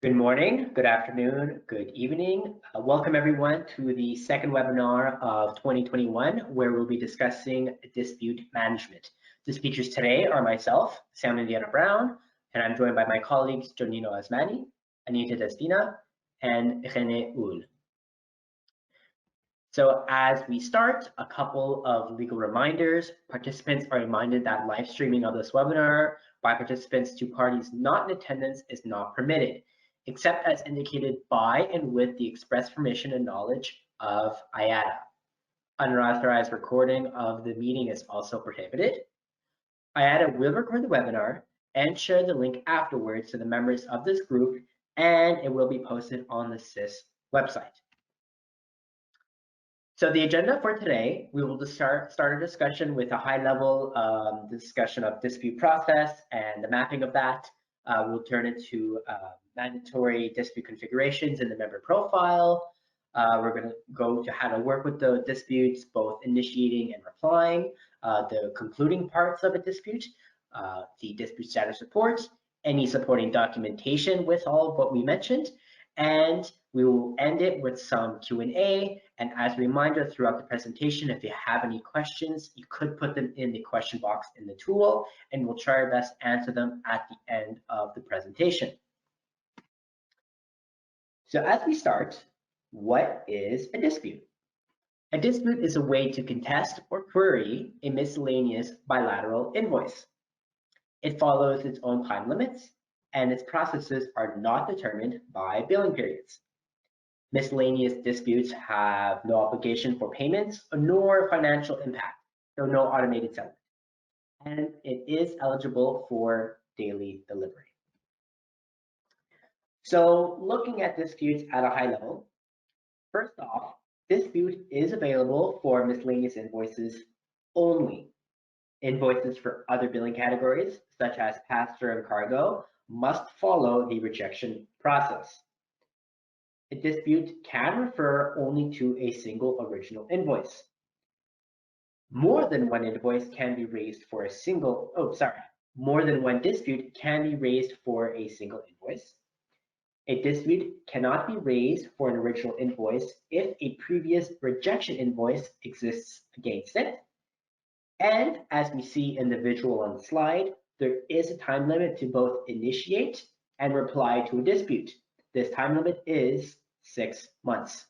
Good morning, good afternoon, good evening. Welcome everyone to the second webinar of 2021, where we'll be discussing dispute management. The speakers today are myself, Sam Indiana Brown, and I'm joined by my colleagues, Jonino Asmani, Anita Destina, and Rene Oul. So as we start, a couple of legal reminders. Participants are reminded that live streaming of this webinar by participants to parties not in attendance is not permitted, except as indicated by and with the express permission and knowledge of IATA. Unauthorized recording of the meeting is also prohibited. IATA will record the webinar and share the link afterwards to the members of this group, and it will be posted on the SIS website. So the agenda for today, we will just start a discussion with a high-level discussion of dispute process and the mapping of that. We'll turn it to mandatory dispute configurations in the member profile. We're going to go to how to work with the disputes, both initiating and replying, the concluding parts of a dispute, the dispute status report, any supporting documentation with all of what we mentioned, and we will end it with some Q&A. And as a reminder, throughout the presentation, if you have any questions, you could put them in the question box in the tool, and we'll try our best to answer them at the end of the presentation. So as we start, what is a dispute? A dispute is a way to contest or query a miscellaneous bilateral invoice. It follows its own time limits, and its processes are not determined by billing periods. Miscellaneous disputes have no obligation for payments nor financial impact, so no automated settlement. And it is eligible for daily delivery. So looking at disputes at a high level, first off, dispute is available for miscellaneous invoices only. Invoices for other billing categories, such as pass-through and cargo, must follow the rejection process. A dispute can refer only to a single original invoice. More than one invoice can be raised for a single, more than one dispute can be raised for a single invoice. A dispute cannot be raised for an original invoice if a previous rejection invoice exists against it. And as we see in the visual on the slide, there is a time limit to both initiate and reply to a dispute. This time limit is 6 months.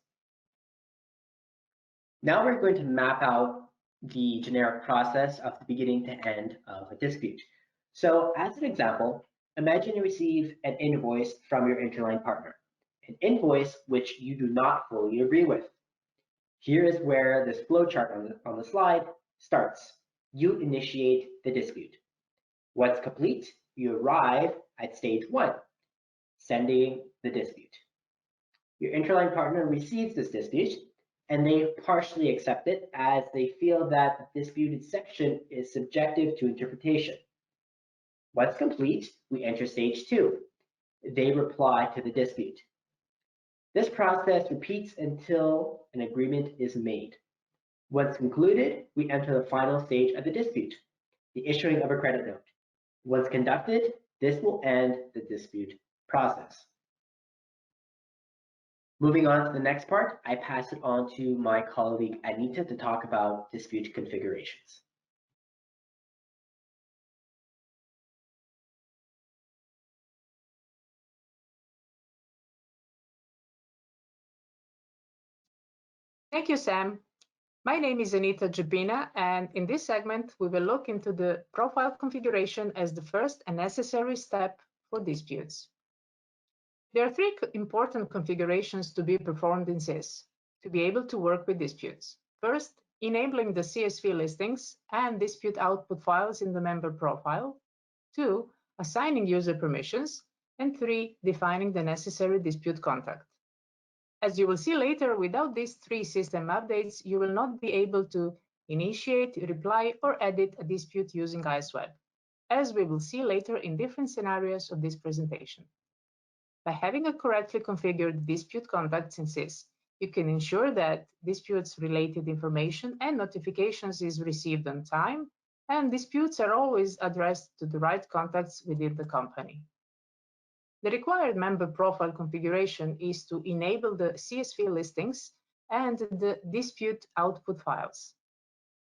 Now we're going to map out the generic process of the beginning to end of a dispute. So as an example, imagine you receive an invoice from your interline partner, an invoice which you do not fully agree with. Here is where this flowchart on the slide starts. You initiate the dispute. Once complete, you arrive at stage 1, sending the dispute. Your interline partner receives this dispute, and they partially accept it as they feel that the disputed section is subjective to interpretation. Once complete, we enter stage 2. They reply to the dispute. This process repeats until an agreement is made. Once concluded, we enter the final stage of the dispute, the issuing of a credit note. Once conducted, this will end the dispute process. Moving on to the next part, I pass it on to my colleague Anita to talk about dispute configurations. Thank you, Sam. My name is Anita Jabina, and in this segment, we will look into the profile configuration as the first and necessary step for disputes. There are 3 important configurations to be performed in SIS to be able to work with disputes. First, enabling the CSV listings and dispute output files in the member profile. 2, assigning user permissions. And 3, defining the necessary dispute contact. As you will see later, without these 3 system updates, you will not be able to initiate, reply, or edit a dispute using ISWeb, as we will see later in different scenarios of this presentation. By having a correctly configured dispute contacts in SIS, you can ensure that disputes-related information and notifications is received on time, and disputes are always addressed to the right contacts within the company. The required member profile configuration is to enable the CSV listings and the dispute output files.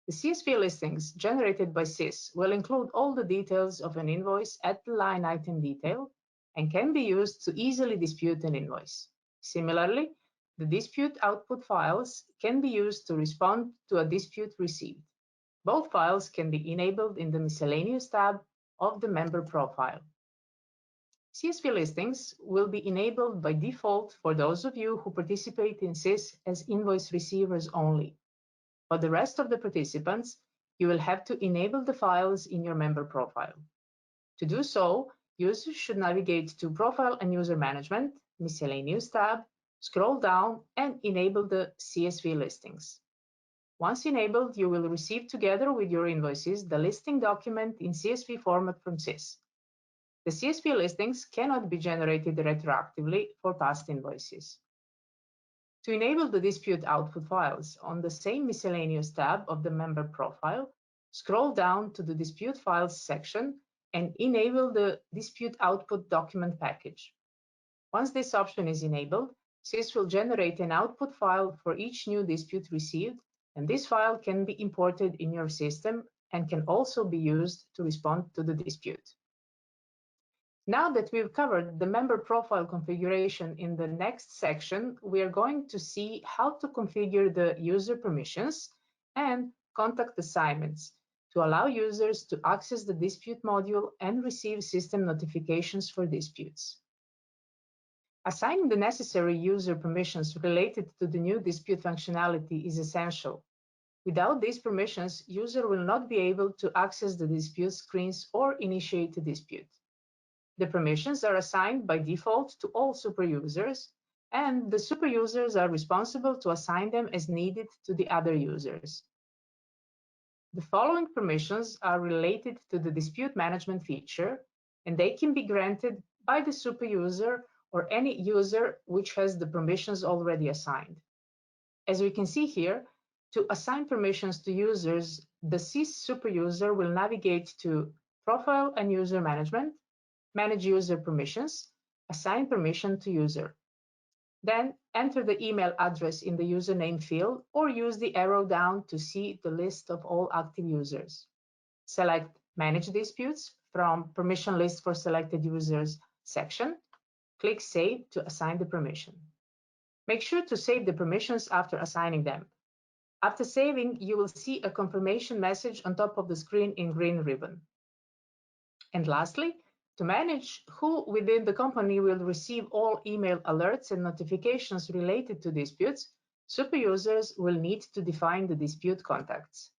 The CSV listings generated by SIS will include all the details of an invoice at the line item detail and can be used to easily dispute an invoice. Similarly, the dispute output files can be used to respond to a dispute received. Both files can be enabled in the Miscellaneous tab of the member profile. CSV listings will be enabled by default for those of you who participate in SIS as invoice receivers only. For the rest of the participants, you will have to enable the files in your member profile. To do so, users should navigate to Profile and User Management, Miscellaneous tab, scroll down, and enable the CSV listings. Once enabled, you will receive together with your invoices the listing document in CSV format from SIS. The CSV listings cannot be generated retroactively for past invoices. To enable the dispute output files on the same Miscellaneous tab of the member profile, scroll down to the Dispute Files section and enable the Dispute Output document package. Once this option is enabled, SIS will generate an output file for each new dispute received, and this file can be imported in your system and can also be used to respond to the dispute. Now that we've covered the member profile configuration, in the next section, we are going to see how to configure the user permissions and contact assignments to allow users to access the dispute module and receive system notifications for disputes. Assigning the necessary user permissions related to the new dispute functionality is essential. Without these permissions, user will not be able to access the dispute screens or initiate a dispute. The permissions are assigned by default to all super users, and the super users are responsible to assign them as needed to the other users. The following permissions are related to the dispute management feature, and they can be granted by the super user or any user which has the permissions already assigned. As we can see here, to assign permissions to users, the SIS super user will navigate to Profile and User Management, Manage User Permissions, Assign Permission to User. Then enter the email address in the username field or use the arrow down to see the list of all active users. Select Manage Disputes from Permission List for Selected Users section. Click Save to assign the permission. Make sure to save the permissions after assigning them. After saving, you will see a confirmation message on top of the screen in green ribbon. And lastly, to manage who within the company will receive all email alerts and notifications related to disputes, super users will need to define the dispute contacts.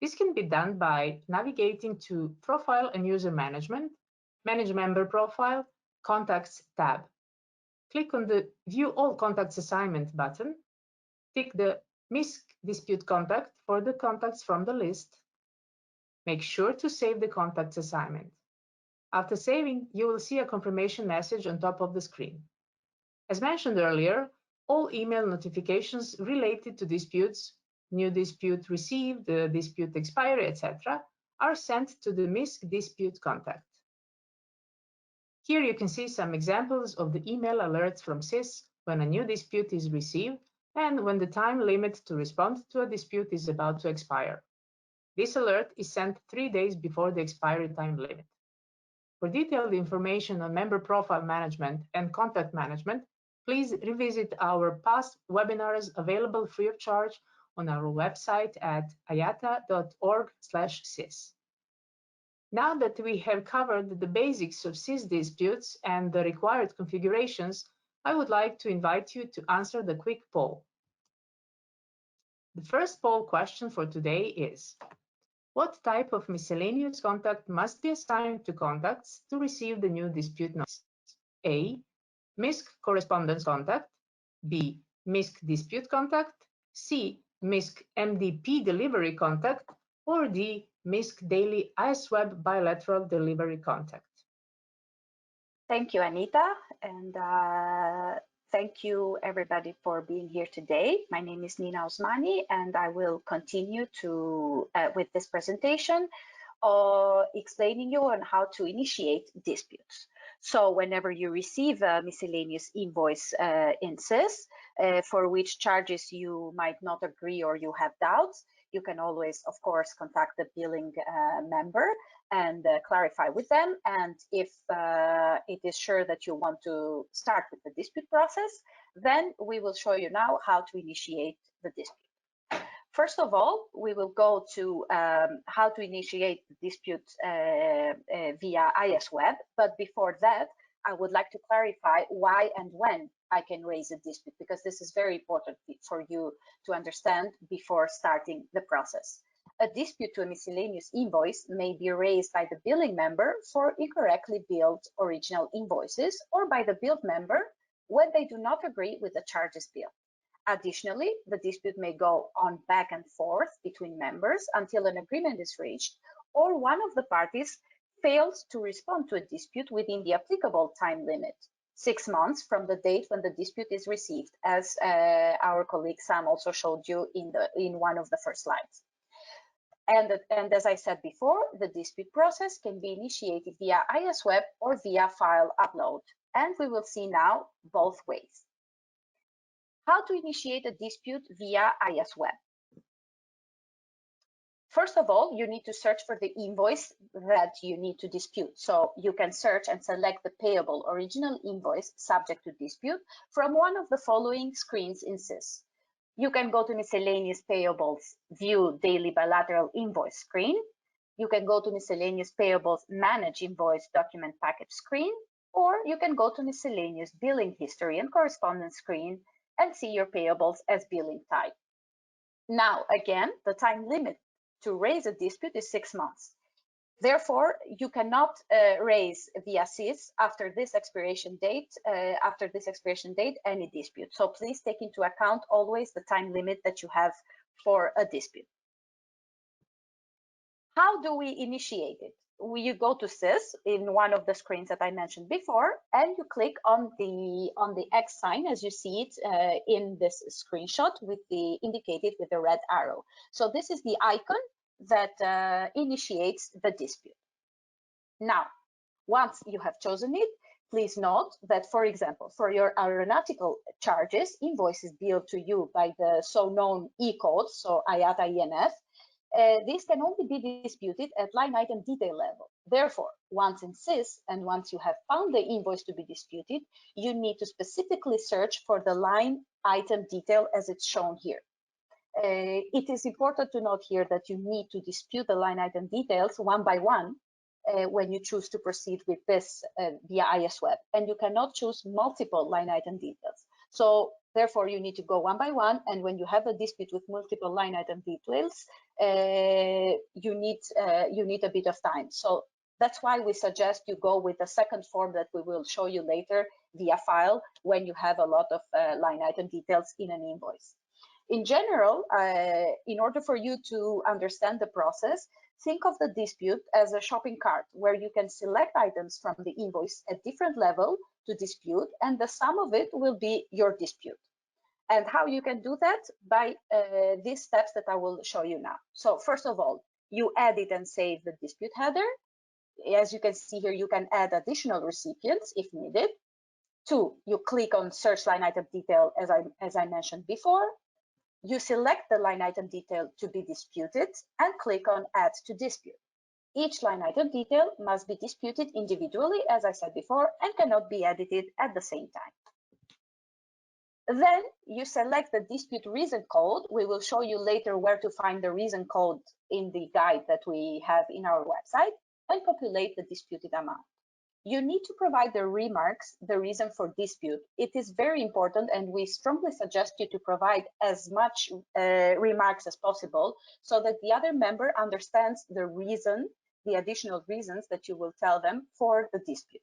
This can be done by navigating to Profile and User Management, Manage Member Profile, Contacts tab. Click on the View All Contacts Assignment button. Tick the MISC dispute contact for the contacts from the list. Make sure to save the contacts assignment. After saving, you will see a confirmation message on top of the screen. As mentioned earlier, all email notifications related to disputes, new dispute received, dispute expiry, etc., are sent to the MISC dispute contact. Here you can see some examples of the email alerts from SIS when a new dispute is received and when the time limit to respond to a dispute is about to expire. This alert is sent 3 days before the expiry time limit. For detailed information on member profile management and contact management, please revisit our past webinars available free of charge on our website at iata.org/SIS. Now that we have covered the basics of SIS disputes and the required configurations, I would like to invite you to answer the quick poll. The first poll question for today is: what type of miscellaneous contact must be assigned to contacts to receive the new dispute notice? A. MISC correspondence contact. B. MISC dispute contact. C. MISC MDP delivery contact. Or D. MISC daily ISWeb bilateral delivery contact. Thank you, Anita, and thank you everybody for being here today. My name is Nina Osmani, and I will continue with this presentation explaining you on how to initiate disputes. So whenever you receive a miscellaneous invoice in SIS, for which charges you might not agree or you have doubts, you can always, of course, contact the billing member and clarify with them. And if it is sure that you want to start with the dispute process, then we will show you now how to initiate the dispute. First of all, we will go to how to initiate the dispute via IS Web. But before that, I would like to clarify why and when I can raise a dispute, because this is very important for you to understand before starting the process. A dispute to a miscellaneous invoice may be raised by the billing member for incorrectly billed original invoices, or by the billed member when they do not agree with the charges billed. Additionally, the dispute may go on back and forth between members until an agreement is reached, or one of the parties fails to respond to a dispute within the applicable time limit, 6 months from the date when the dispute is received, as our colleague Sam also showed you in one of the first slides. And as I said before, the dispute process can be initiated via IS Web or via file upload, and we will see now both ways. How to initiate a dispute via IS Web. First of all, you need to search for the invoice that you need to dispute. So you can search and select the payable original invoice subject to dispute from one of the following screens in SIS. You can go to miscellaneous payables view daily bilateral invoice screen. You can go to miscellaneous payables manage invoice document package screen, or you can go to miscellaneous billing history and correspondence screen and see your payables as billing type. Now, again, the time limit to raise a dispute is 6 months. Therefore, you cannot raise via SIS after this expiration date, any dispute. So please take into account always the time limit that you have for a dispute. How do we initiate it? You go to SIS in one of the screens that I mentioned before, and you click on the X sign as you see it in this screenshot indicated with the red arrow. So this is the icon that initiates the dispute. Now, once you have chosen it, please note that, for example, for your aeronautical charges, invoices billed to you by the so-known E-codes, so IATA INF, this can only be disputed at line item detail level. Therefore, once in SIS and once you have found the invoice to be disputed, you need to specifically search for the line item detail as it's shown here. It is important to note here that you need to dispute the line item details one by one when you choose to proceed with this via IS Web, and you cannot choose multiple line item details. So therefore, you need to go one by one, and when you have a dispute with multiple line item details, you need a bit of time. So that's why we suggest you go with the second form that we will show you later via file when you have a lot of line item details in an invoice. In general, in order for you to understand the process, think of the dispute as a shopping cart where you can select items from the invoice at different level to dispute, and the sum of it will be your dispute. And how you can do that? By these steps that I will show you now. So first of all, you edit and save the dispute header. As you can see here, you can add additional recipients if needed. 2, you click on search line item detail as I mentioned before. You select the line item detail to be disputed and click on Add to Dispute. Each line item detail must be disputed individually, as I said before, and cannot be edited at the same time. Then you select the dispute reason code. We will show you later where to find the reason code in the guide that we have in our website, and populate the disputed amount. You need to provide the remarks, the reason for dispute. It is very important, and we strongly suggest you to provide as much remarks as possible so that the other member understands the reason, the additional reasons that you will tell them for the dispute.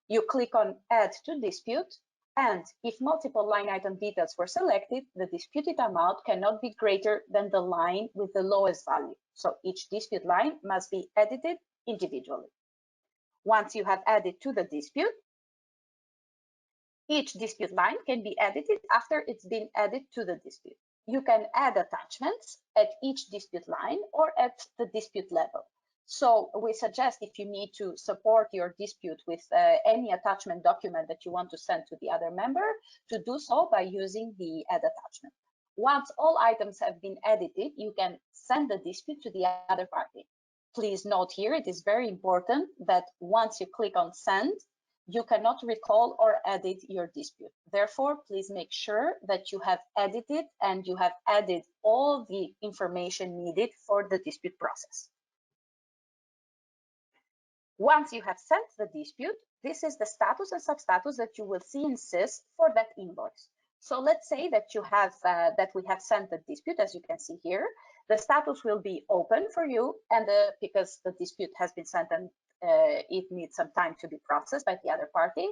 You click on Add to Dispute, and if multiple line item details were selected, the disputed amount cannot be greater than the line with the lowest value. So each dispute line must be edited individually. Once you have added to the dispute, each dispute line can be edited after it's been added to the dispute. You can add attachments at each dispute line or at the dispute level. So we suggest, if you need to support your dispute with any attachment document that you want to send to the other member, to do so by using the add attachment. Once all items have been edited, you can send the dispute to the other party. Please note here, it is very important that once you click on send, you cannot recall or edit your dispute. Therefore, please make sure that you have edited and you have added all the information needed for the dispute process. Once you have sent the dispute, this is the status and substatus that you will see in SIS for that invoice. So let's say that you have that we have sent the dispute, as you can see here. The status will be open for you, and because the dispute has been sent and it needs some time to be processed by the other party,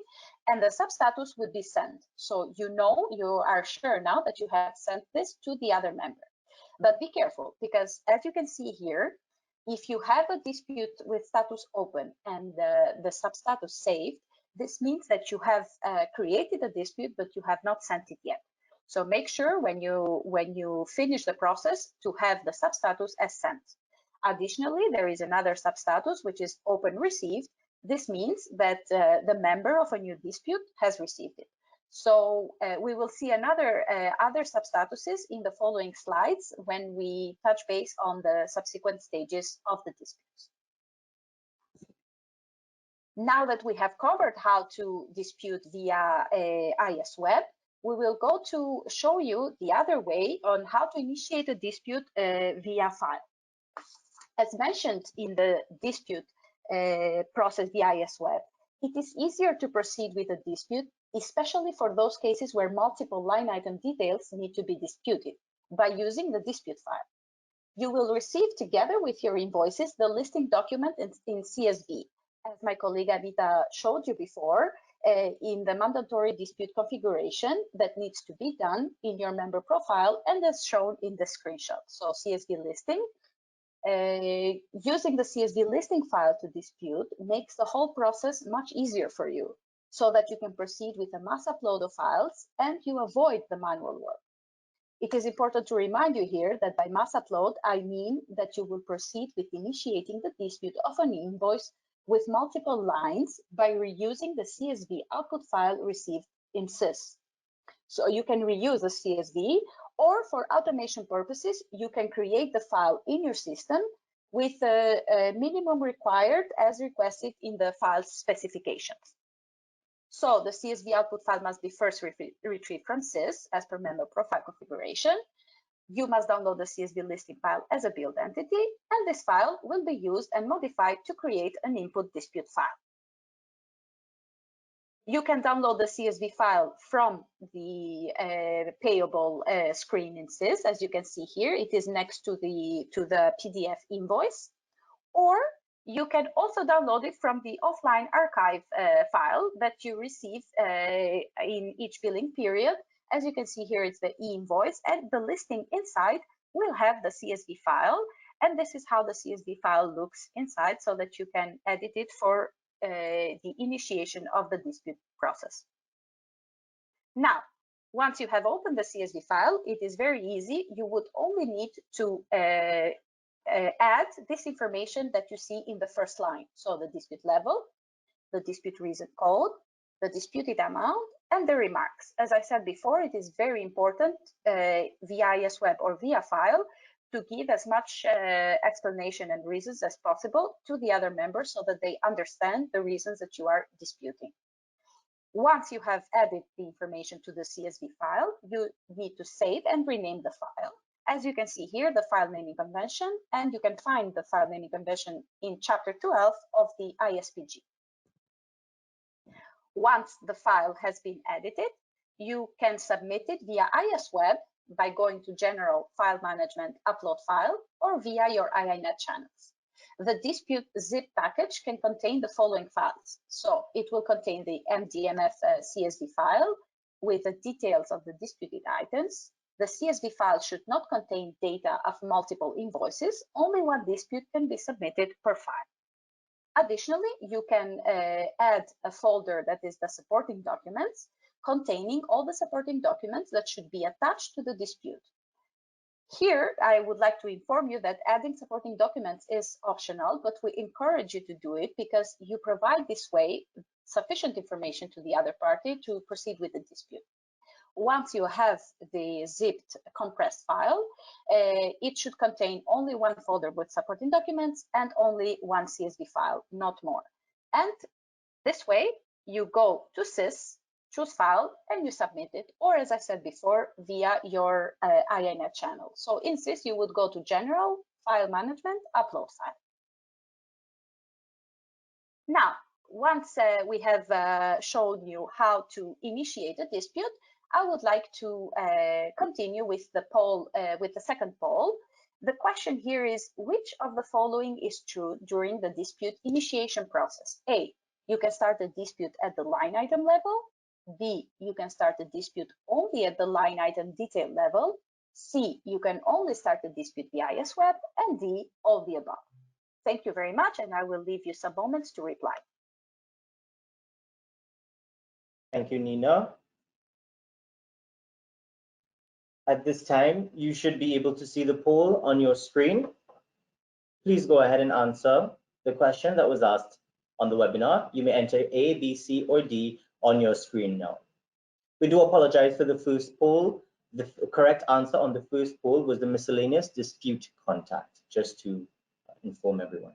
and the substatus would be sent. So you know, you are sure now that you have sent this to the other member. But be careful, because as you can see here, if you have a dispute with status open and the substatus saved, this means that you have created a dispute, but you have not sent it yet. So make sure when you finish the process to have the substatus as sent. Additionally, there is another substatus, which is open received. This means that the member of a new dispute has received it. So we will see other substatuses in the following slides when we touch base on the subsequent stages of the disputes. Now that we have covered how to dispute via IS Web, we will go to show you the other way on how to initiate a dispute via file. As mentioned in the dispute process via IS Web, it is easier to proceed with a dispute, especially for those cases where multiple line item details need to be disputed, by using the dispute file. You will receive, together with your invoices, the listing document in CSV, as my colleague Anita showed you before, in the mandatory dispute configuration that needs to be done in your member profile and as shown in the screenshot. So CSV listing. Using the CSV listing file to dispute makes the whole process much easier for you, so that you can proceed with a mass upload of files and you avoid the manual work. It is important to remind you here that by mass upload, I mean that you will proceed with initiating the dispute of an invoice with multiple lines by reusing the CSV output file received in SIS. So you can reuse the CSV, or for automation purposes, you can create the file in your system with a minimum required as requested in the file specifications. So the CSV output file must be first retrieved from SIS as per member profile configuration. You must download the CSV listing file as a build entity, and this file will be used and modified to create an input dispute file. You can download the CSV file from the payable screen in SIS. As you can see here, it is next to the PDF invoice, or you can also download it from the offline archive file that you receive in each billing period. As you can see here, it's the e-invoice, and the listing inside will have the CSV file, and this is how the CSV file looks inside, so that you can edit it for the initiation of the dispute process. Now, once you have opened the CSV file, it is very easy. You would only need to add this information that you see in the first line. So the dispute level, the dispute reason code, the disputed amount, and the remarks. As I said before, it is very important via IS Web or via file to give as much explanation and reasons as possible to the other members so that they understand the reasons that you are disputing. Once you have added the information to the CSV file, you need to save and rename the file. As you can see here, the file naming convention, and you can find the file naming convention in chapter 12 of the ISPG. Once the file has been edited, you can submit it via IS Web by going to General File Management, Upload File, or via your IINet channels. The dispute zip package can contain the following files. So it will contain the MDMF CSV file with the details of the disputed items. The CSV file should not contain data of multiple invoices. Only one dispute can be submitted per file. Additionally, you can add a folder that is the supporting documents, containing all the supporting documents that should be attached to the dispute. Here, I would like to inform you that adding supporting documents is optional, but we encourage you to do it because you provide this way sufficient information to the other party to proceed with the dispute. Once you have the zipped compressed file, it should contain only one folder with supporting documents and only one CSV file, not more. And this way, you go to SIS, choose file, and you submit it, or as I said before, via your INET channel. So in SIS, you would go to General, File Management, Upload File. Now, once we have shown you how to initiate a dispute, I would like to continue with the poll, with the second poll. The question here is, which of the following is true during the dispute initiation process? A, you can start a dispute at the line item level. B, you can start a dispute only at the line item detail level. C, you can only start a dispute via IS Web. And D, all the above. Thank you very much, and I will leave you some moments to reply. Thank you, Nina. At this time, you should be able to see the poll on your screen. Please go ahead and answer the question that was asked on the webinar. You may enter A, B, C, or D on your screen now. We do apologize for the first poll. The correct answer on the first poll was the miscellaneous dispute contact, just to inform everyone.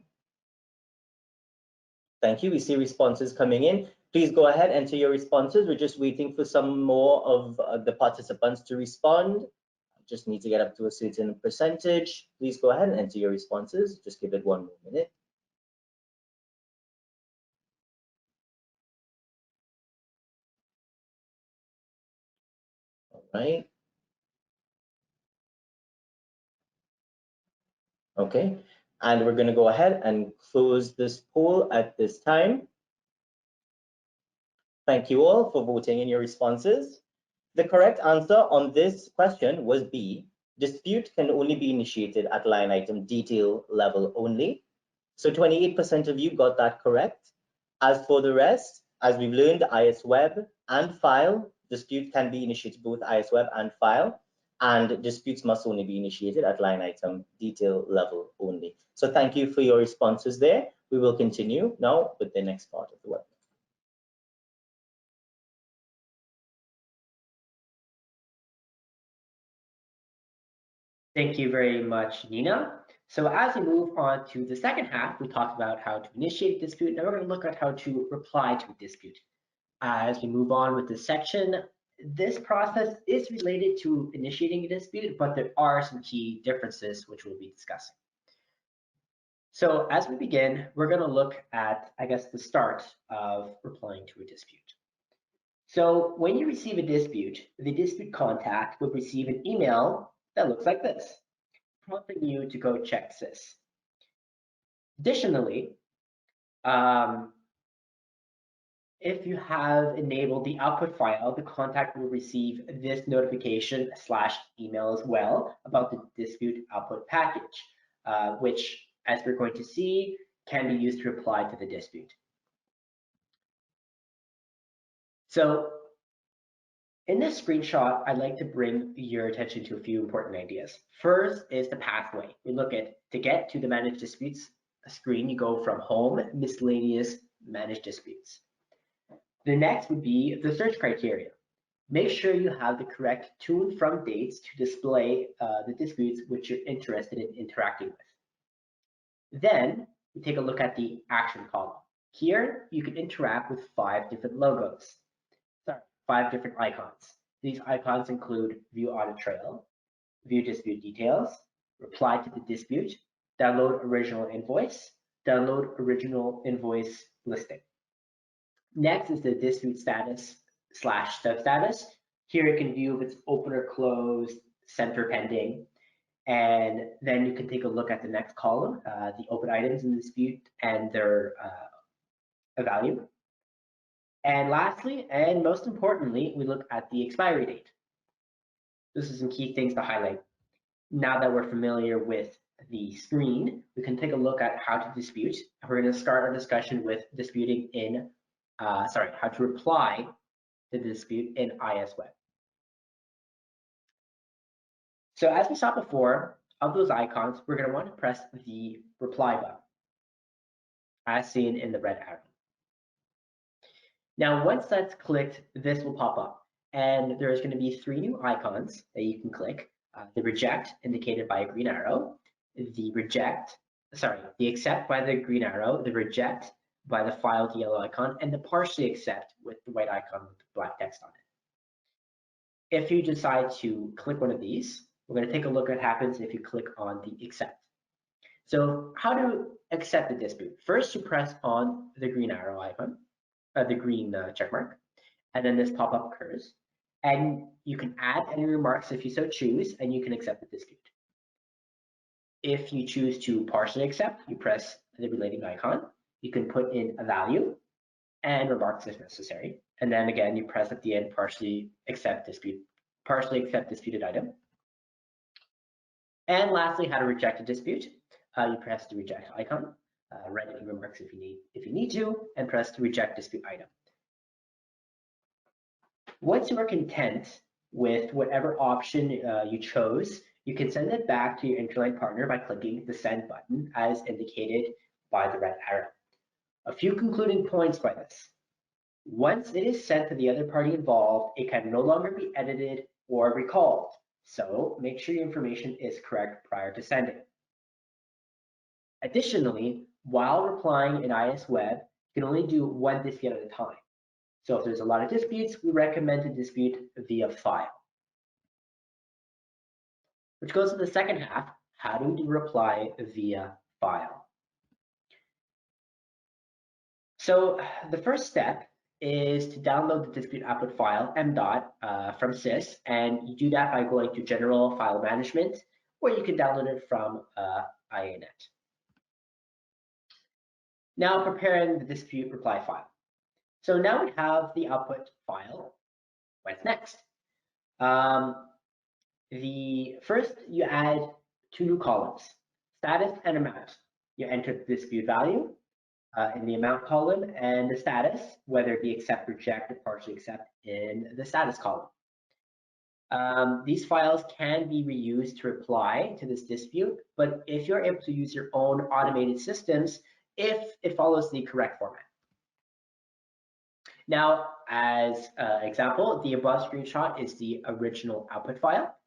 Thank you. We see responses coming in. Please go ahead, enter your responses. We're just waiting for some more of the participants to respond. Just need to get up to a certain percentage. Please go ahead and enter your responses. Just give it one more minute. All right. Okay, and we're going to go ahead and close this poll at this time. Thank you all for voting in your responses. The correct answer on this question was B. Dispute can only be initiated at line item detail level only. So 28% of you got that correct. As for the rest, as we've learned, IS Web and file, dispute can be initiated both IS Web and file, and disputes must only be initiated at line item detail level only. So thank you for your responses there. We will continue now with the next part of the webinar. Thank you very much, Nina. So as we move on to the second half, we talked about how to initiate a dispute. Now we're going to look at how to reply to a dispute. As we move on with this section, this process is related to initiating a dispute, but there are some key differences which we'll be discussing. So as we begin, we're going to look at, I guess, the start of replying to a dispute. So when you receive a dispute, the dispute contact would receive an email that looks like this, prompting you to go check SIS. Additionally, if you have enabled the output file, the contact will receive this notification / email as well about the dispute output package, which, as we're going to see, can be used to reply to the dispute. So in this screenshot, I'd like to bring your attention to a few important ideas. First is the pathway. We look at, to get to the Manage Disputes screen, you go from Home, Miscellaneous, Manage Disputes. The next would be the search criteria. Make sure you have the correct to and from dates to display the disputes which you're interested in interacting with. Then we take a look at the action column. Here, you can interact with 5 different logos. Sorry, 5 different icons. These icons include View Audit Trail, View Dispute Details, Reply to the Dispute, Download Original Invoice, Download Original Invoice Listing. Next is the dispute status / stub status. Here you can view if it's open or closed, sent or pending. And then you can take a look at the next column, the open items in the dispute and their value. And lastly, and most importantly, we look at the expiry date. This is some key things to highlight. Now that we're familiar with the screen, we can take a look at how to dispute. We're going to start our discussion with disputing in how to reply to the dispute in IS Web. So as we saw before, of those icons, we're going to want to press the reply button, as seen in the red arrow. Now, once that's clicked, this will pop up, and there's going to be 3 new icons that you can click. The reject, indicated by a green arrow, the accept by the green arrow, the reject by the filed yellow icon, and the partially accept with the white icon with the black text on it. If you decide to click one of these, we're going to take a look at what happens if you click on the accept. So how to accept the dispute? First, you press on the green arrow icon, the green check mark, and then this pop-up occurs. And you can add any remarks if you so choose, and you can accept the dispute. If you choose to partially accept, you press the relating icon. You can put in a value and remarks if necessary. And then again, you press at the end partially accept disputed item. And lastly, how to reject a dispute. You press the reject icon, write any remarks if you need to, and press the reject dispute item. Once you are content with whatever option you chose, you can send it back to your interline partner by clicking the send button as indicated by the red arrow. A few concluding points by this. Once it is sent to the other party involved, it can no longer be edited or recalled. So make sure your information is correct prior to sending. Additionally, while replying in IS Web, you can only do one dispute at a time. So if there's a lot of disputes, we recommend to dispute via file. Which goes to the second half, how do we reply via file? So the first step is to download the dispute output file, m.dot, from SIS, and you do that by going to General File Management, or you can download it from IANet. Now preparing the dispute reply file. So now we have the output file. What's next? First, you add 2 new columns, status and amount. You enter the dispute value in the amount column and the status, whether it be accept, reject, or partially accept in the status column. These files can be reused to reply to this dispute, but if you're able to use your own automated systems, if it follows the correct format. Now, as an example, the above screenshot is the original output file,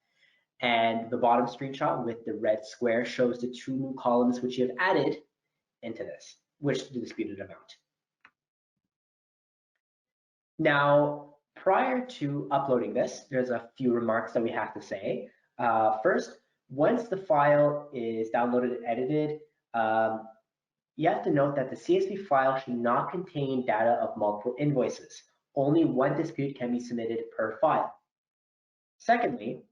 and the bottom screenshot with the red square shows the 2 new columns which you have added into this, which is the disputed amount. Now, prior to uploading this, there's a few remarks that we have to say. First, once the file is downloaded and edited, you have to note that the CSV file should not contain data of multiple invoices. Only one dispute can be submitted per file. Secondly,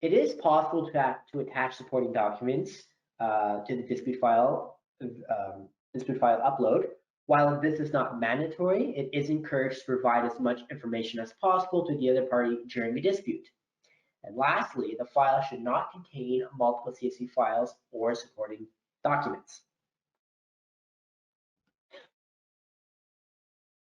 it is possible to attach supporting documents to the dispute file upload. While this is not mandatory, it is encouraged to provide as much information as possible to the other party during a dispute. And lastly, the file should not contain multiple CSV files or supporting documents.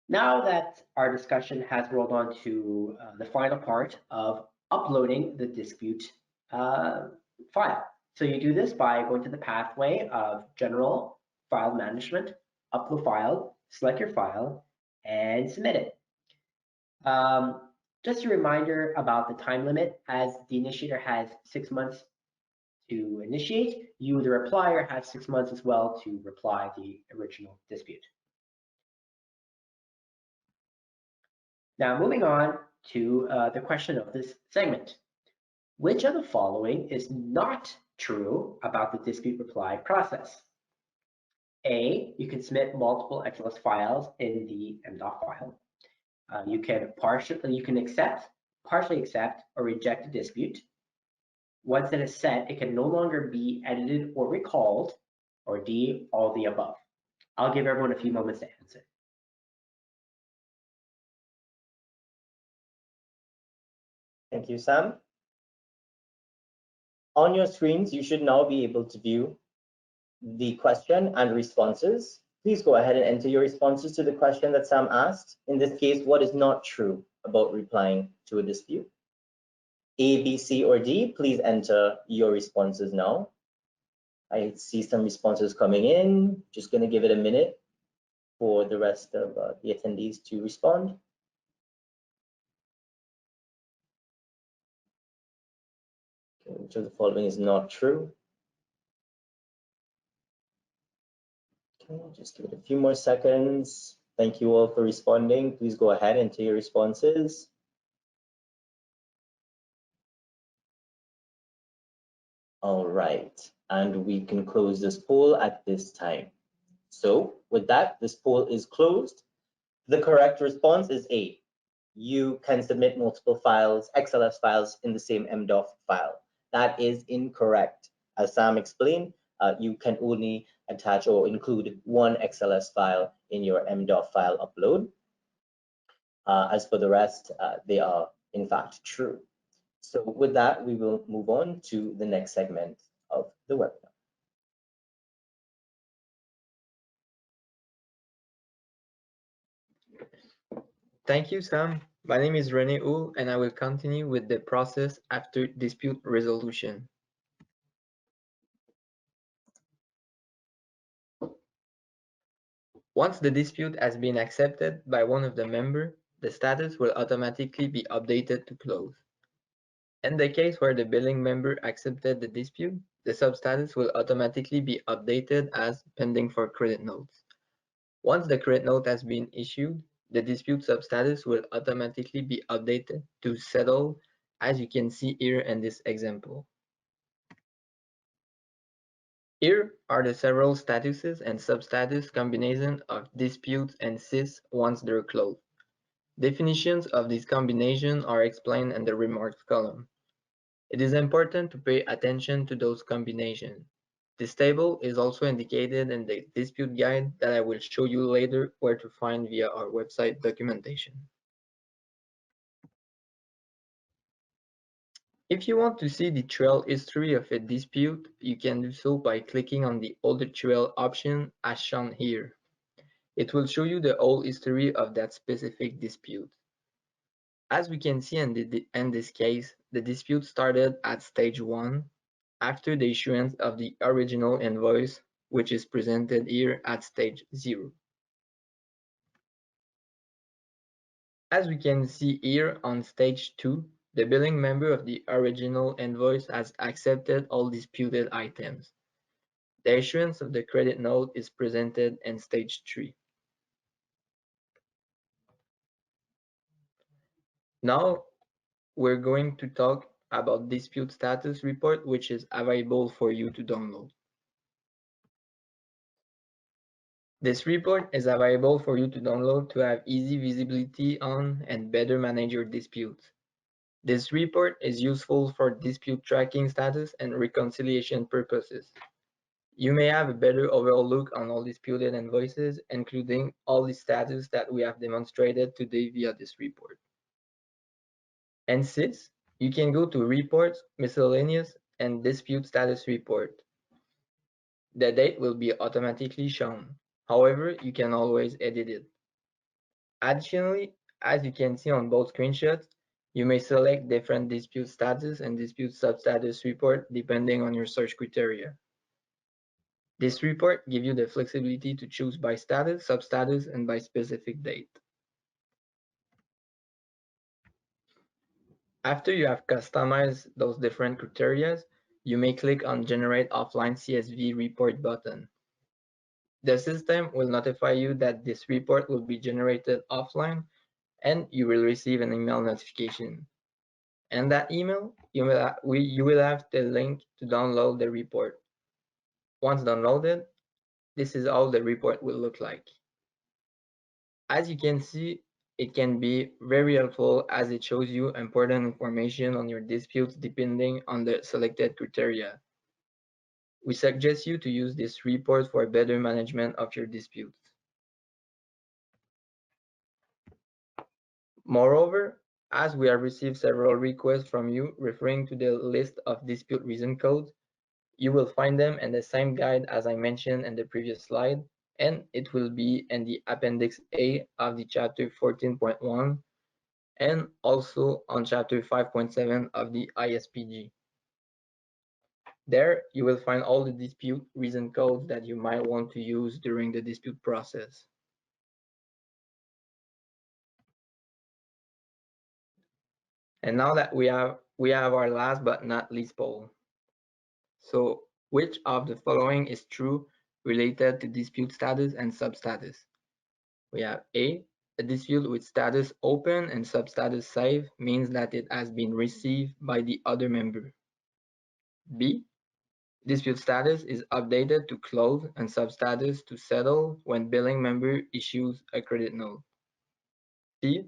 Now that our discussion has rolled on to the final part of uploading the dispute file. So you do this by going to the pathway of General File Management, upload file, select your file, and submit it. Just a reminder about the time limit, as the initiator has 6 months to initiate, you, the replier, have 6 months as well to reply the original dispute. Now moving on to the question of this segment. Which of the following is not true about the dispute reply process? A, you can submit multiple XLS files in the m.dot file. You can partially accept or reject a dispute. Once it is set, it can no longer be edited or recalled, or D, all the above. I'll give everyone a few moments to answer. Thank you, Sam. On your screens, you should now be able to view the question and responses. Please go ahead and enter your responses to the question that Sam asked. In this case, what is not true about replying to a dispute? A, B, C, or D, please enter your responses now. I see some responses coming in. Just going to give it a minute for the rest of the attendees to respond. Okay, which of the following is not true? Okay, just give it a few more seconds. Thank you all for responding. Please go ahead and enter your responses. All right, and we can close this poll at this time. So with that, this poll is closed. The correct response is A. You can submit multiple files, XLS files in the same MDOF file. That is incorrect. As Sam explained, you can only attach or include one XLS file in your MDOF file upload. As for the rest, they are in fact true. So with that, we will move on to the next segment of the webinar. Thank you, Sam. My name is René Hull, and I will continue with the process after dispute resolution. Once the dispute has been accepted by one of the members, the status will automatically be updated to close. In the case where the billing member accepted the dispute, the substatus will automatically be updated as pending for credit notes. Once the credit note has been issued, the dispute substatus will automatically be updated to settle, as you can see here in this example. Here are the several statuses and substatus combinations of disputes and SIS once they're closed. Definitions of these combinations are explained in the remarks column. It is important to pay attention to those combinations. This table is also indicated in the dispute guide that I will show you later where to find via our website documentation. If you want to see the trail history of a dispute, you can do so by clicking on the All the Trail option as shown here. It will show you the whole history of that specific dispute. As we can see in this case, the dispute started at stage 1 after the issuance of the original invoice, which is presented here at stage 0. As we can see here on stage 2, the billing member of the original invoice has accepted all disputed items. The issuance of the credit note is presented in stage 3. Now we're going to talk about dispute status report, which is available for you to download. This report is available for you to download to have easy visibility on and better manage your disputes. This report is useful for dispute tracking status and reconciliation purposes. You may have a better overall look on all disputed invoices, including all the status that we have demonstrated today via this report. In SIS, you can go to Reports, Miscellaneous, and Dispute Status Report. The date will be automatically shown. However, you can always edit it. Additionally, as you can see on both screenshots, you may select different dispute status and dispute substatus report depending on your search criteria. This report gives you the flexibility to choose by status, substatus, and by specific date. After you have customized those different criteria, you may click on Generate Offline CSV Report button. The system will notify you that this report will be generated offline, and you will receive an email notification. In that email, you will have the link to download the report. Once downloaded, this is how the report will look like. As you can see, it can be very helpful as it shows you important information on your disputes depending on the selected criteria. We suggest you to use this report for better management of your disputes. Moreover, as we have received several requests from you referring to the list of dispute reason codes, you will find them in the same guide as I mentioned in the previous slide, and it will be in the Appendix A of the Chapter 14.1, and also on Chapter 5.7 of the ISPG. There, you will find all the dispute reason codes that you might want to use during the dispute process. And now that we have our last but not least poll. So, which of the following is true related to dispute status and substatus? We have A, a dispute with status open and substatus safe means that it has been received by the other member. B, dispute status is updated to close and substatus to settle when billing member issues a credit note. C,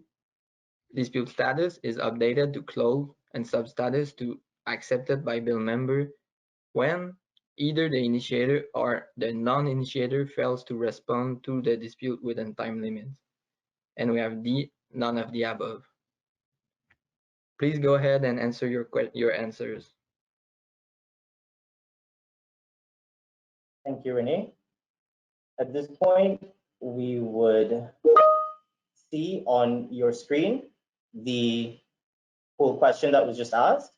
dispute status is updated to close and substatus to accepted by bill member when either the initiator or the non-initiator fails to respond to the dispute within time limits. And we have D, none of the above. Please go ahead and answer your answers. Thank you, Renee. At this point, we would see on your screen the poll question that was just asked.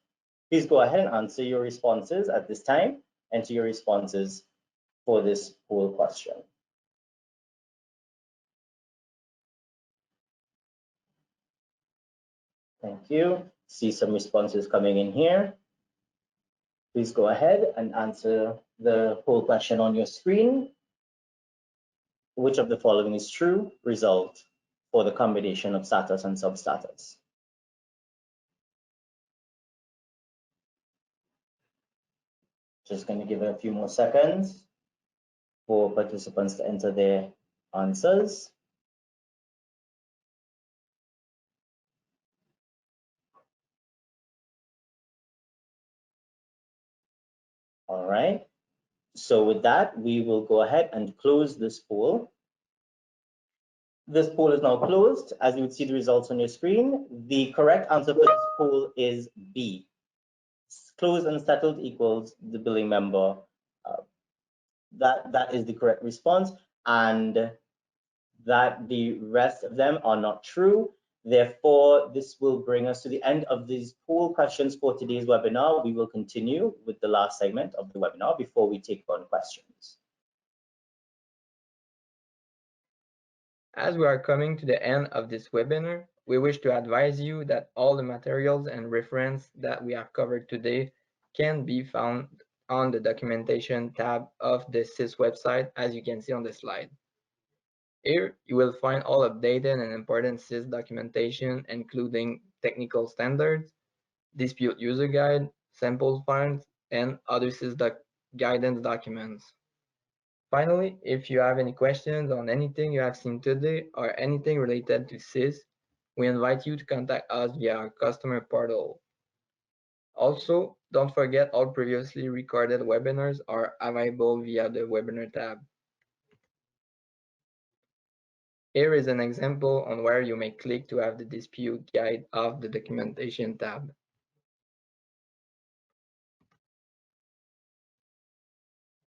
Please go ahead and answer your responses at this time. Enter your responses for this poll question. Thank you. See some responses coming in here. Please go ahead and answer the poll question on your screen. Which of the following is true result for the combination of status and substatus? Just going to give it a few more seconds for participants to enter their answers. All right. So with that, we will go ahead and close this poll. This poll is now closed. As you would see the results on your screen, the correct answer for this poll is B. Closed and settled equals the billing member. That is the correct response, and that the rest of them are not true. Therefore, this will bring us to the end of these poll questions for today's webinar. We will continue with the last segment of the webinar before we take on questions. As we are coming to the end of this webinar, we wish to advise you that all the materials and reference that we have covered today can be found on the documentation tab of the SIS website, as you can see on the slide. Here, you will find all updated and important SIS documentation, including technical standards, dispute user guide, sample files, and other SIS guidance documents. Finally, if you have any questions on anything you have seen today or anything related to SIS, we invite you to contact us via our customer portal. Also, don't forget all previously recorded webinars are available via the webinar tab. Here is an example on where you may click to have the dispute guide of the documentation tab.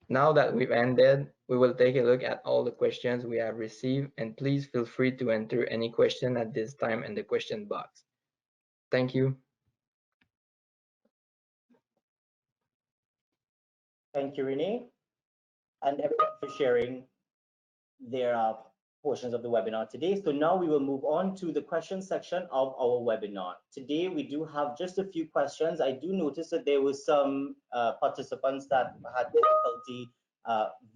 Now that we've ended, we will take a look at all the questions we have received, and please feel free to enter any question at this time in the question box. Thank you. Thank you, Renee, and everyone for sharing their portions of the webinar today. So now we will move on to the question section of our webinar. Today, we do have just a few questions. I do notice that there was some participants that had difficulty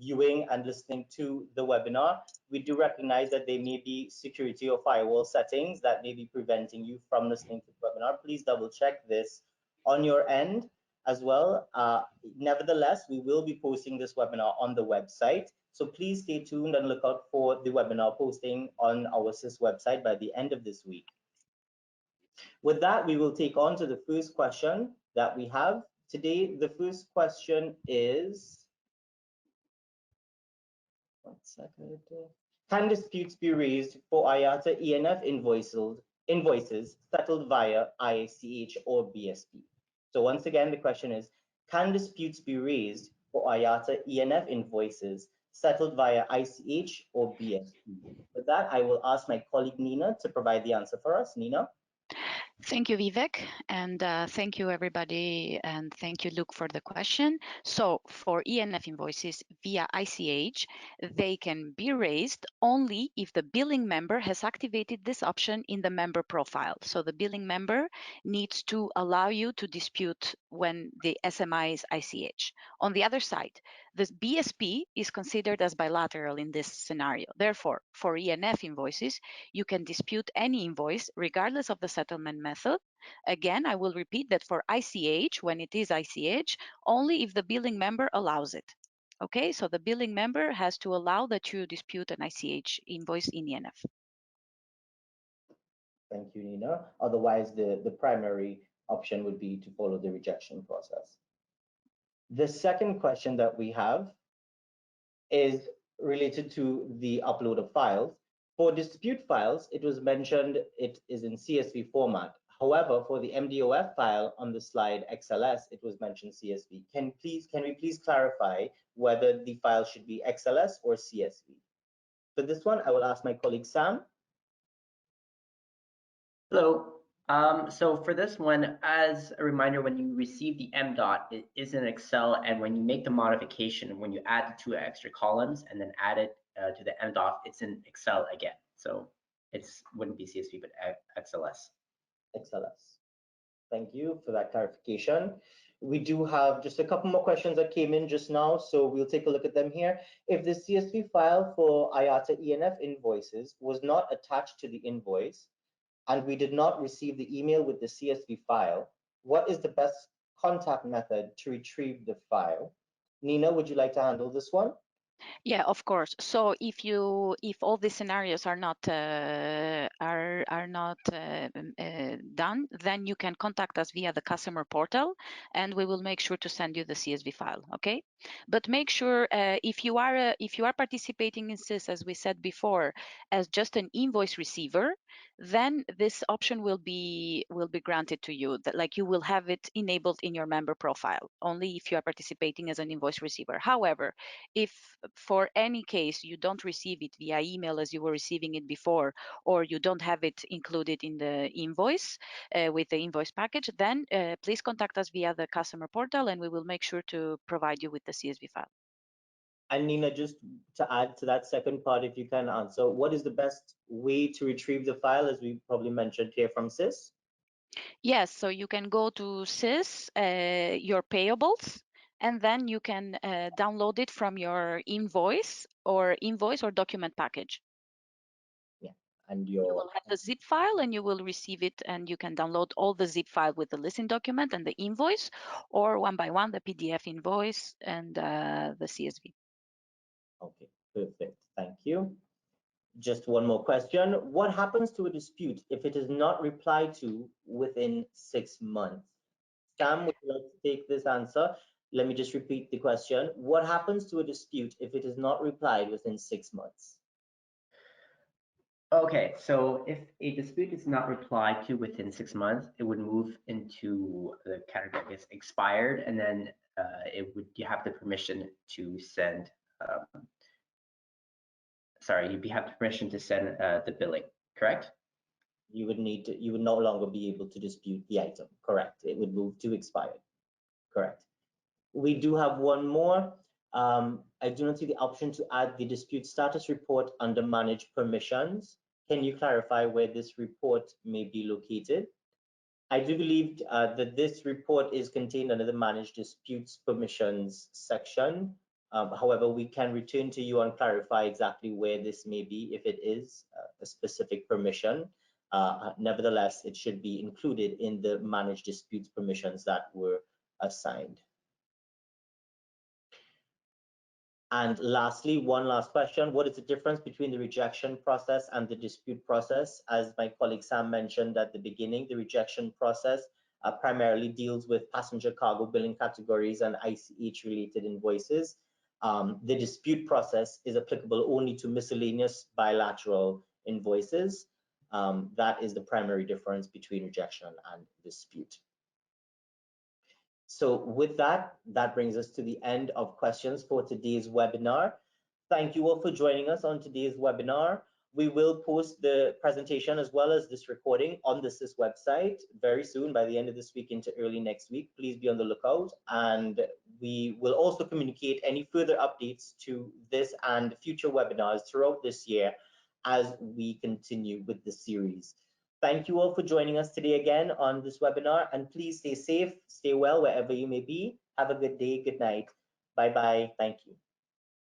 viewing and listening to the webinar. We do recognize that there may be security or firewall settings that may be preventing you from listening to the webinar. Please double check this on your end as well. Nevertheless, we will be posting this webinar on the website. So please stay tuned and look out for the webinar posting on our SIS website by the end of this week. With that, we will take on to the first question that we have today. The first question is, one second. Can disputes be raised for IATA ENF invoices settled via ICH or BSP? So once again, the question is, can disputes be raised for IATA ENF invoices settled via ICH or BSP? With that, I will ask my colleague Nina to provide the answer for us. Nina? Thank you, Vivek, and thank you, everybody, and thank you, Luke, for the question. So for ENF invoices via ICH, they can be raised only if the billing member has activated this option in the member profile. So the billing member needs to allow you to dispute when the SMI is ICH. On the other side, the BSP is considered as bilateral in this scenario. Therefore, for ENF invoices, you can dispute any invoice regardless of the settlement method. Again, I will repeat that for ICH, when it is ICH, only if the billing member allows it. Okay, so the billing member has to allow that you dispute an ICH invoice in ENF. Thank you, Nina. Otherwise, the primary option would be to follow the rejection process. The second question that we have is related to the upload of files. For dispute files, it was mentioned it is in CSV format. However, for the MDOF file on the slide XLS, it was mentioned CSV. Can we please clarify whether the file should be XLS or CSV? For this one, I will ask my colleague Sam. Hello. So for this one, as a reminder, when you receive the MDOT, it is in Excel, and when you make the modification, when you add the 2 extra columns and then add it to the MDOT, it's in Excel again. So it wouldn't be CSV, but XLS. XLS. Thank you for that clarification. We do have just a couple more questions that came in just now, so we'll take a look at them here. If the CSV file for IATA ENF invoices was not attached to the invoice, and we did not receive the email with the CSV file, what is the best contact method to retrieve the file? Nina, would you like to handle this one? Yeah, of course. So if all these scenarios are not done, then you can contact us via the customer portal, and we will make sure to send you the CSV file. Okay, but make sure if you are participating in SIS, as we said before, as just an invoice receiver, then this option will be granted to you. That like you will have it enabled in your member profile only if you are participating as an invoice receiver. However, if for any case you don't receive it via email as you were receiving it before, or you don't have it included in the invoice with the invoice package, then please contact us via the customer portal, and we will make sure to provide you with the CSV file. And Nina, just to add to that second part, if you can answer, what is the best way to retrieve the file, as we probably mentioned here from SIS? Yes, so you can go to SIS, your payables, and then you can download it from your invoice or document package. Yeah, and you will have the zip file, and you will receive it, and you can download all the zip file with the listing document and the invoice, or one by one the PDF invoice and the CSV. Okay, perfect. Thank you. Just one more question. What happens to a dispute if it is not replied to within 6 months? Sam, would you like to take this answer? Let me just repeat the question. What happens to a dispute if it is not replied within 6 months? Okay, so if a dispute is not replied to within 6 months, it would move into the category that gets expired, and then you have the permission to send. You have the permission to send the billing, correct? You would no longer be able to dispute the item. Correct. It would move to expired. Correct. We do have one more. I do not see the option to add the dispute status report under manage permissions. Can you clarify where this report may be located? I do believe that this report is contained under the manage disputes permissions section. However, we can return to you and clarify exactly where this may be if it is a specific permission. Nevertheless, it should be included in the manage disputes permissions that were assigned. And lastly, one last question. What is the difference between the rejection process and the dispute process? As my colleague Sam mentioned at the beginning, the rejection process primarily deals with passenger cargo billing categories and ICH related invoices. The dispute process is applicable only to miscellaneous bilateral invoices. That is the primary difference between rejection and dispute. So with that, that brings us to the end of questions for today's webinar. Thank you all for joining us on today's webinar. We will post the presentation as well as this recording on the SIS website very soon, by the end of this week into early next week. Please be on the lookout, and we will also communicate any further updates to this and future webinars throughout this year as we continue with the series. Thank you all for joining us today again on this webinar, and please stay safe, stay well wherever you may be. Have a good day, good night. Bye-bye. Thank you.